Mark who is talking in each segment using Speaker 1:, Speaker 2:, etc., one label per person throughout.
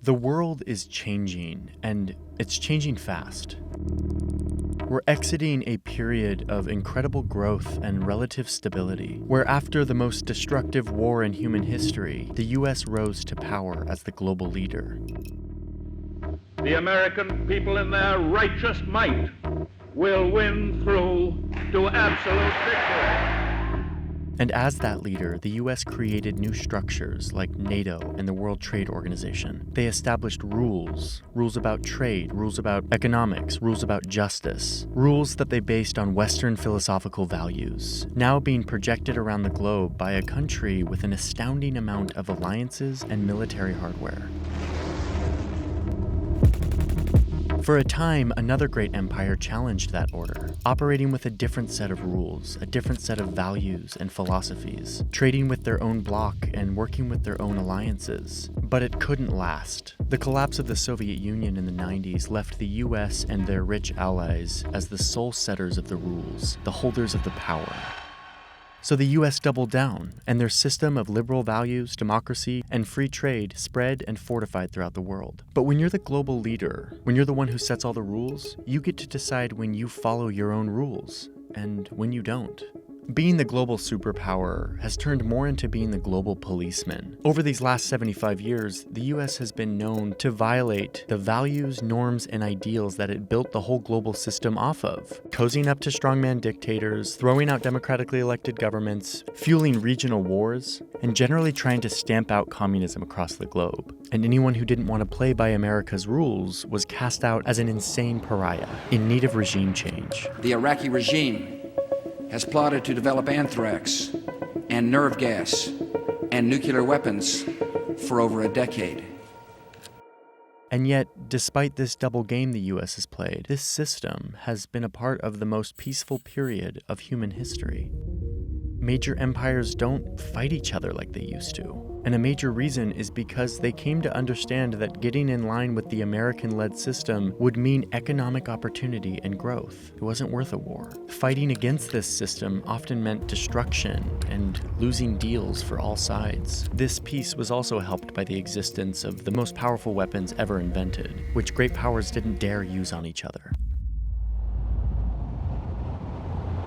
Speaker 1: The world is changing, and it's changing fast. We're exiting a period of incredible growth and relative stability, where after the most destructive war in human history, the US rose to power as the global leader.
Speaker 2: The American people in their righteous might will win through to absolute victory.
Speaker 1: And as that leader, the US created new structures like NATO and the World Trade Organization. They established rules about trade, rules about economics, rules about justice, rules that they based on Western philosophical values, now being projected around the globe by a country with an astounding amount of alliances and military hardware. For a time, another great empire challenged that order, operating with a different set of rules, a different set of values and philosophies, trading with their own bloc and working with their own alliances. But it couldn't last. The collapse of the Soviet Union in the 90s left the US and their rich allies as the sole setters of the rules, the holders of the power. So the US doubled down, and their system of liberal values, democracy, and free trade spread and fortified throughout the world. But when you're the global leader, when you're the one who sets all the rules, you get to decide when you follow your own rules, and when you don't. Being the global superpower has turned more into being the global policeman. Over these last 75 years, the US has been known to violate the values, norms, and ideals that it built the whole global system off of. Cozying up to strongman dictators, throwing out democratically elected governments, fueling regional wars, and generally trying to stamp out communism across the globe. And anyone who didn't want to play by America's rules was cast out as an insane pariah in need of regime change.
Speaker 3: The Iraqi regime has plotted to develop anthrax and nerve gas and nuclear weapons for over a decade.
Speaker 1: And yet, despite this double game the US has played, this system has been a part of the most peaceful period of human history. Major empires don't fight each other like they used to. And a major reason is because they came to understand that getting in line with the American-led system would mean economic opportunity and growth. It wasn't worth a war. Fighting against this system often meant destruction and losing deals for all sides. This peace was also helped by the existence of the most powerful weapons ever invented, which great powers didn't dare use on each other.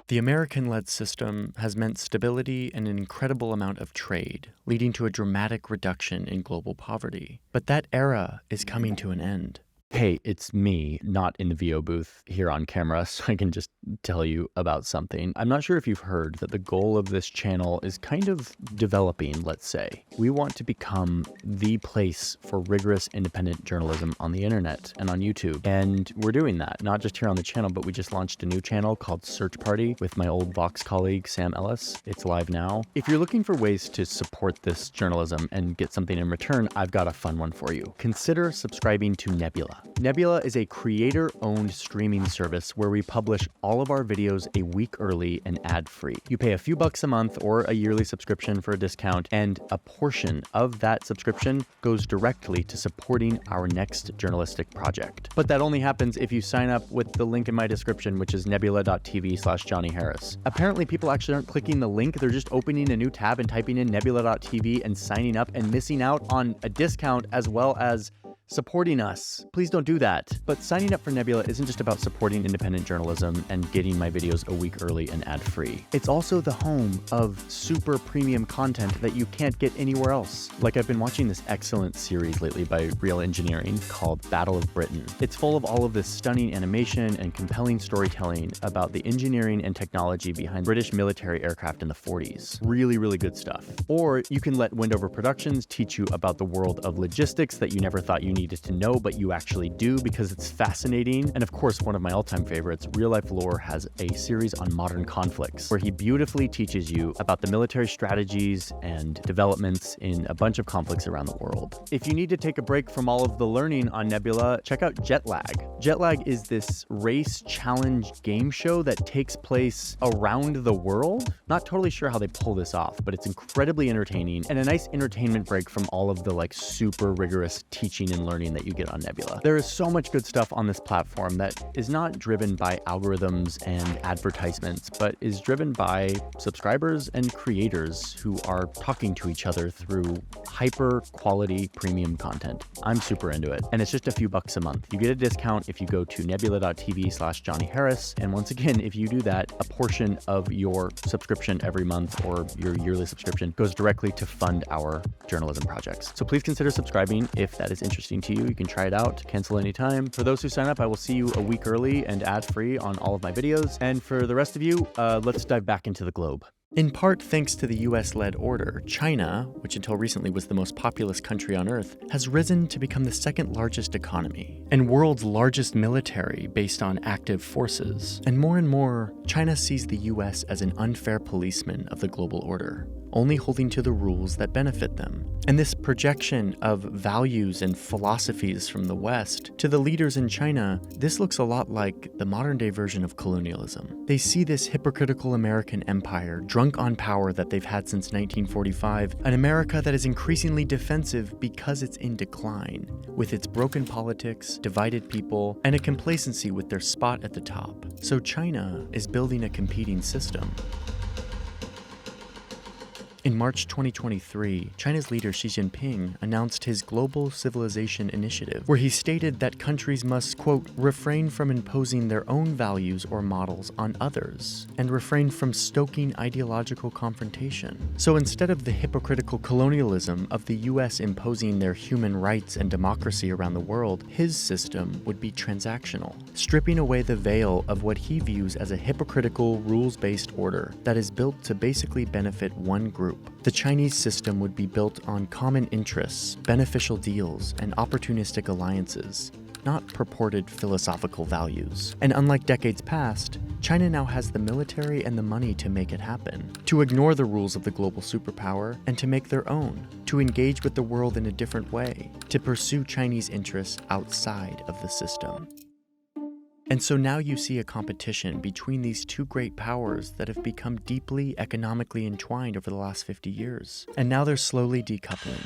Speaker 1: The American-led system has meant stability and an incredible amount of trade, leading to a dramatic reduction in global poverty. But that era is coming to an end.
Speaker 4: Hey, it's me, not in the VO booth here on camera, so I can just tell you about something. I'm not sure if you've heard that the goal of this channel is kind of developing, let's say. We want to become the place for rigorous independent journalism on the internet and on YouTube. And we're doing that, not just here on the channel, but we just launched a new channel called Search Party with my old Vox colleague, Sam Ellis. It's live now. If you're looking for ways to support this journalism and get something in return, I've got a fun one for you. Consider subscribing to Nebula. Nebula is a creator-owned streaming service where we publish all of our videos a week early and ad-free. You pay a few bucks a month or a yearly subscription for a discount, and a portion of that subscription goes directly to supporting our next journalistic project. But that only happens if you sign up with the link in my description, which is nebula.tv/Johnny Harris. Apparently, people actually aren't clicking the link. They're just opening a new tab and typing in nebula.tv and signing up and missing out on a discount as well as supporting us. Please don't do that. But signing up for Nebula isn't just about supporting independent journalism and getting my videos a week early and ad-free. It's also the home of super premium content that you can't get anywhere else. Like, I've been watching this excellent series lately by Real Engineering called Battle of Britain. It's full of all of this stunning animation and compelling storytelling about the engineering and technology behind British military aircraft in the 40s. Really, really good stuff. Or you can let Wendover Productions teach you about the world of logistics that you never thought you needed to know, but you actually do because it's fascinating. And of course, one of my all-time favorites, Real Life Lore, has a series on modern conflicts where he beautifully teaches you about the military strategies and developments in a bunch of conflicts around the world. If you need to take a break from all of the learning on Nebula, check out Jetlag. Jetlag is this race challenge game show that takes place around the world. Not totally sure how they pull this off, but it's incredibly entertaining and a nice entertainment break from all of the super rigorous teaching and learning that you get on Nebula. There is so much good stuff on this platform that is not driven by algorithms and advertisements, but is driven by subscribers and creators who are talking to each other through hyper quality premium content. I'm super into it, and it's just a few bucks a month. You get a discount if you go to nebula.tv/Johnny Harris, and once again, if you do that, a portion of your subscription every month or your yearly subscription goes directly to fund our journalism projects. So please consider subscribing if that is interesting to you. You can try it out, cancel anytime. For those who sign up, I will see you a week early and ad-free on all of my videos. And for the rest of you, let's dive back into the globe.
Speaker 1: In part thanks to the US-led order, China, which until recently was the most populous country on Earth, has risen to become the second largest economy and world's largest military based on active forces. And more, China sees the US as an unfair policeman of the global order, only holding to the rules that benefit them. And this projection of values and philosophies from the West to the leaders in China, this looks a lot like the modern-day version of colonialism. They see this hypocritical American empire, drunk on power that they've had since 1945, an America that is increasingly defensive because it's in decline, with its broken politics, divided people, and a complacency with their spot at the top. So China is building a competing system. In March 2023, China's leader Xi Jinping announced his Global Civilization Initiative, where he stated that countries must, quote, refrain from imposing their own values or models on others, and refrain from stoking ideological confrontation. So instead of the hypocritical colonialism of the US imposing their human rights and democracy around the world, his system would be transactional, stripping away the veil of what he views as a hypocritical, rules-based order that is built to basically benefit one group. The Chinese system would be built on common interests, beneficial deals, and opportunistic alliances, not purported philosophical values. And unlike decades past, China now has the military and the money to make it happen, to ignore the rules of the global superpower and to make their own, to engage with the world in a different way, to pursue Chinese interests outside of the system. And so now you see a competition between these two great powers that have become deeply economically entwined over the last 50 years. And now they're slowly decoupling.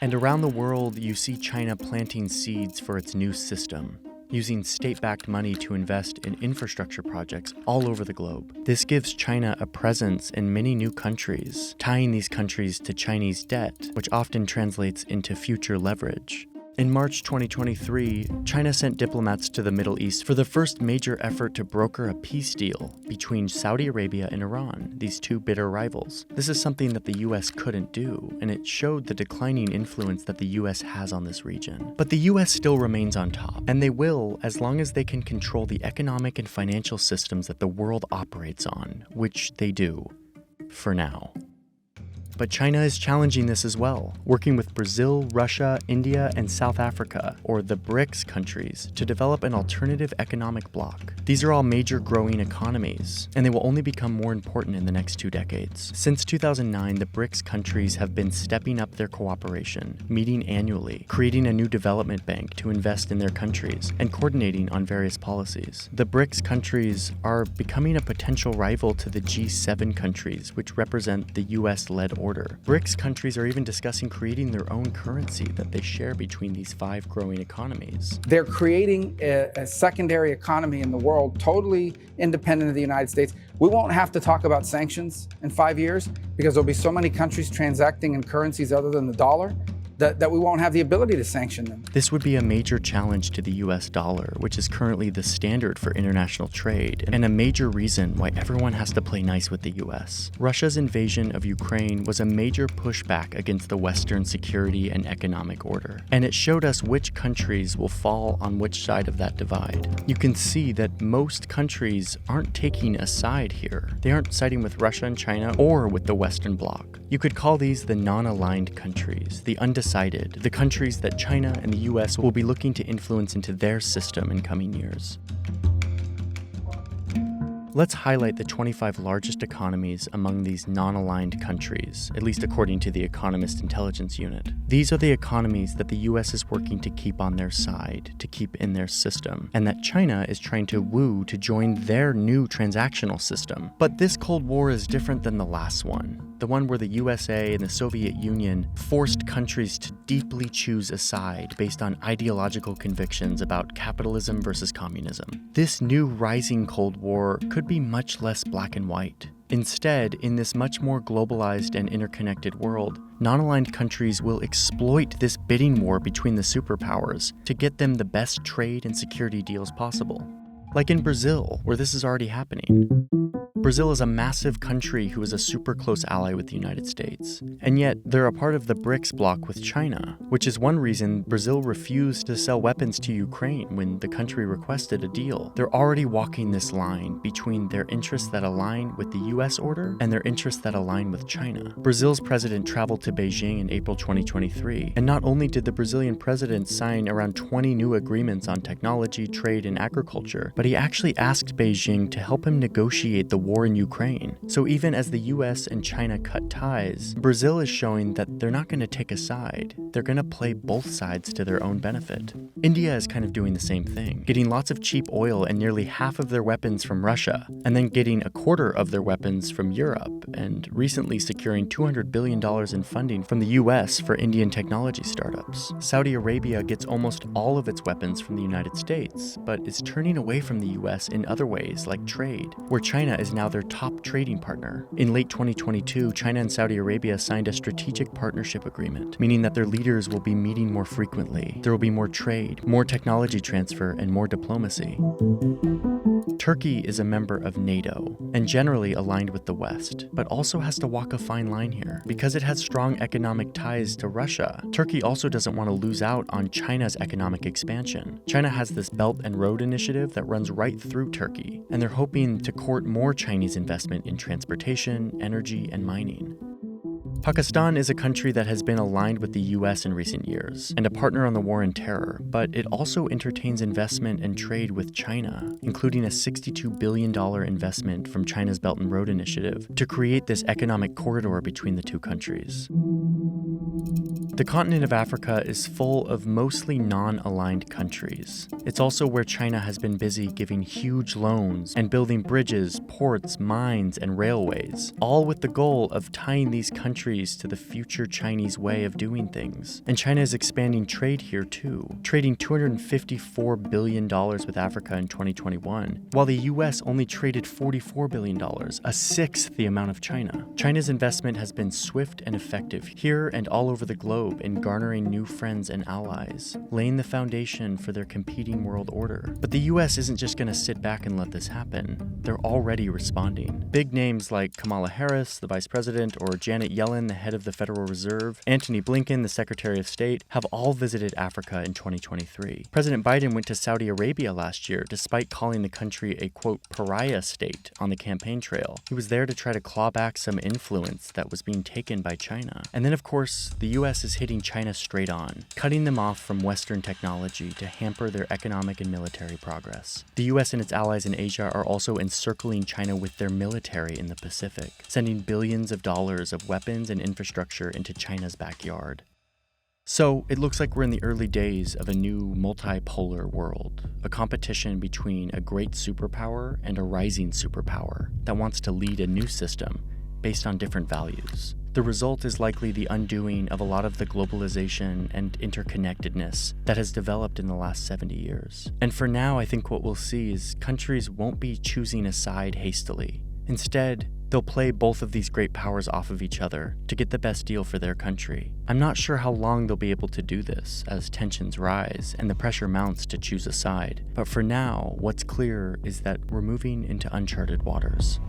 Speaker 1: And around the world, you see China planting seeds for its new system, using state-backed money to invest in infrastructure projects all over the globe. This gives China a presence in many new countries, tying these countries to Chinese debt, which often translates into future leverage. In March 2023, China sent diplomats to the Middle East for the first major effort to broker a peace deal between Saudi Arabia and Iran, these two bitter rivals. This is something that the US couldn't do, and it showed the declining influence that the US has on this region. But the US still remains on top, and they will as long as they can control the economic and financial systems that the world operates on, which they do, for now. But China is challenging this as well, working with Brazil, Russia, India, and South Africa, or the BRICS countries, to develop an alternative economic bloc. These are all major growing economies, and they will only become more important in the next 2 decades. Since 2009, the BRICS countries have been stepping up their cooperation, meeting annually, creating a new development bank to invest in their countries, and coordinating on various policies. The BRICS countries are becoming a potential rival to the G7 countries, which represent the US-led order. BRICS countries are even discussing creating their own currency that they share between these 5 growing economies.
Speaker 5: They're creating a secondary economy in the world, totally independent of the United States. We won't have to talk about sanctions in 5 years because there'll be so many countries transacting in currencies other than the dollar that we won't have the ability to sanction them.
Speaker 1: This would be a major challenge to the US dollar, which is currently the standard for international trade, and a major reason why everyone has to play nice with the US. Russia's invasion of Ukraine was a major pushback against the Western security and economic order, and it showed us which countries will fall on which side of that divide. You can see that most countries aren't taking a side here. They aren't siding with Russia and China or with the Western Bloc. You could call these the non-aligned countries, the undecided, the countries that China and the US will be looking to influence into their system in coming years. Let's highlight the 25 largest economies among these non-aligned countries, at least according to the Economist Intelligence Unit. These are the economies that the US is working to keep on their side, to keep in their system, and that China is trying to woo to join their new transactional system. But this Cold War is different than the last one, the one where the USA and the Soviet Union forced countries to deeply choose a side based on ideological convictions about capitalism versus communism. This new rising Cold War could be much less black and white. Instead, in this much more globalized and interconnected world, non-aligned countries will exploit this bidding war between the superpowers to get them the best trade and security deals possible. Like in Brazil, where this is already happening. Brazil is a massive country who is a super close ally with the United States, and yet they're a part of the BRICS bloc with China, which is one reason Brazil refused to sell weapons to Ukraine when the country requested a deal. They're already walking this line between their interests that align with the US order and their interests that align with China. Brazil's president traveled to Beijing in April 2023, and not only did the Brazilian president sign around 20 new agreements on technology, trade, and agriculture, but he actually asked Beijing to help him negotiate the war in Ukraine. So even as the US and China cut ties, Brazil is showing that they're not going to take a side. They're going to play both sides to their own benefit. India is kind of doing the same thing, getting lots of cheap oil and nearly half of their weapons from Russia, and then getting a quarter of their weapons from Europe, and recently securing $200 billion in funding from the US for Indian technology startups. Saudi Arabia gets almost all of its weapons from the United States, but is turning away from the US in other ways like trade, where China is now their top trading partner. In late 2022, China and Saudi Arabia signed a strategic partnership agreement, meaning that their leaders will be meeting more frequently. There will be more trade, more technology transfer, and more diplomacy. Turkey is a member of NATO and generally aligned with the West, but also has to walk a fine line here. Because it has strong economic ties to Russia, Turkey also doesn't want to lose out on China's economic expansion. China has this Belt and Road initiative that runs right through Turkey, and they're hoping to court more Chinese investment in transportation, energy, and mining. Pakistan is a country that has been aligned with the US in recent years and a partner on the war on terror, but it also entertains investment and trade with China, including a $62 billion investment from China's Belt and Road Initiative to create this economic corridor between the two countries. The continent of Africa is full of mostly non-aligned countries. It's also where China has been busy giving huge loans and building bridges, ports, mines, and railways, all with the goal of tying these countries to the future Chinese way of doing things. And China is expanding trade here too, trading $254 billion with Africa in 2021, while the US only traded $44 billion, a sixth the amount of China. China's investment has been swift and effective here and all over the globe in garnering new friends and allies, laying the foundation for their competing world order. But the US isn't just going to sit back and let this happen. They're already responding. Big names like Kamala Harris, the vice president, or Janet Yellen, the head of the Federal Reserve, Antony Blinken, the Secretary of State, have all visited Africa in 2023. President Biden went to Saudi Arabia last year, despite calling the country a, quote, pariah state on the campaign trail. He was there to try to claw back some influence that was being taken by China. And then, of course, the US is hitting China straight on, cutting them off from Western technology to hamper their economic and military progress. The US and its allies in Asia are also encircling China with their military in the Pacific, sending billions of dollars of weapons and infrastructure into China's backyard. So, it looks like we're in the early days of a new multipolar world, a competition between a great superpower and a rising superpower that wants to lead a new system based on different values. The result is likely the undoing of a lot of the globalization and interconnectedness that has developed in the last 70 years. And for now, I think what we'll see is countries won't be choosing a side hastily. Instead, they'll play both of these great powers off of each other to get the best deal for their country. I'm not sure how long they'll be able to do this as tensions rise and the pressure mounts to choose a side. But for now, what's clear is that we're moving into uncharted waters.